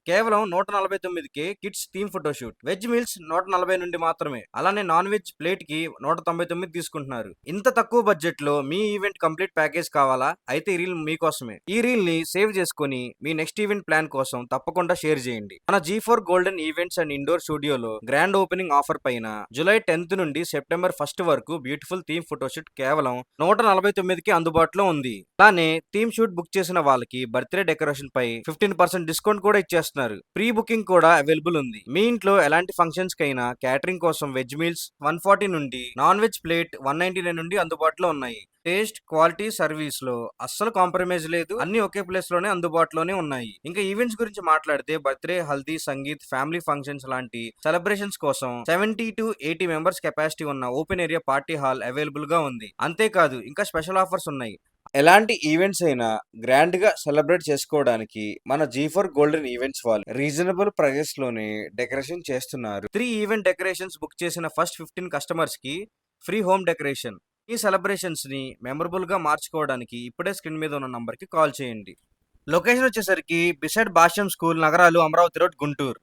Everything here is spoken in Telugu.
కేవలం 149కే kids theme photoshoot. Veg meals 140 నుండి మాత్రమే. అలానే నాన్ వెజ్ ప్లేట్ కి 199 తీసుకుంటున్నారు. ఇంత తక్కువ బడ్జెట్ లో మీ ఈవెంట్ కంప్లీట్ ప్యాకేజ్ కావాలా? అయితే ఈ రీల్ మీకోసమే. ఈ రీల్ ని సేవ్ చేసుకుని మీ నెక్స్ట్ ఈవెంట్ ప్లాన్ కోసం తప్పకుండా షేర్ చేయండి. మన G4 golden events and indoor స్టూడియోలో గ్రాండ్ ఓపెనింగ్ ఆఫర్ పైన జూలై 10th నుండి సెప్టెంబర్ 1st వరకు బ్యూటిఫుల్ థీమ్ ఫోటోషూట్ కేవలం 149కి అందుబాటులో ఉంది. అలానే థీమ్ షూట్ బుక్ చేసిన వాళ్ళకి బర్త్డే డెకరేషన్ పై 15% డిస్కౌంట్ కూడా ఇచ్చేస్తున్నారు. ప్రీ బుకింగ్ కూడా అవైలబుల్ ఉంది. మీ ఇంట్లో ఎలాంటి ఫంక్షన్స్ కైనా క్యాటరింగ్ కోసం వెజ్ మీల్స్ 140 నుండి, నాన్ వెజ్ ప్లేట్ 199 నుండి అందుబాటులో ఉన్నాయి. టేస్ట్, క్వాలిటీ, సర్వీస్ లో అస్సలు కాంప్రమైజ్ లేదు. అన్ని ఒకే ప్లేస్ లోనే అందుబాటులోనే ఉన్నాయి. ఇంకా ఈవెంట్స్ గురించి మాట్లాడితే birthday, haldi, sangeet, family functions లాంటి సెలబ్రేషన్స్ కోసం 70 to 80 మెంబర్స్ కెపాసిటీ ఉన్న open area party hall available గా ఉంది. అంతేకాదు ఇంకా స్పెషల్ ఆఫర్స్ ఉన్నాయి. ఎలాంటి ఈవెంట్స్ అయినా గ్రాండ్ గా సెలబ్రేట్ చేసుకోవడానికి మన G4 గోల్డెన్ ఈవెంట్స్ వాళ్ళు రీజనబుల్ ప్రైజెస్ లోనే డెకరేషన్ చేస్తున్నారు. 3 ఈవెంట్ డెకరేషన్స్ బుక్ చేసిన ఫస్ట్ 15 కస్టమర్స్ కి ఫ్రీ హోమ్ డెకరేషన్. ఈ సెలబ్రేషన్స్ ని మెమరబుల్ గా మార్చుకోవడానికి ఇప్పుడే స్క్రీన్ మీద ఉన్న నంబర్ కి కాల్ చేయండి. లొకేషన్ వచ్చేసరికి బిసైడ్ భాష్యం స్కూల్, నగరాలు, అమరావతి రోడ్, గుంటూరు.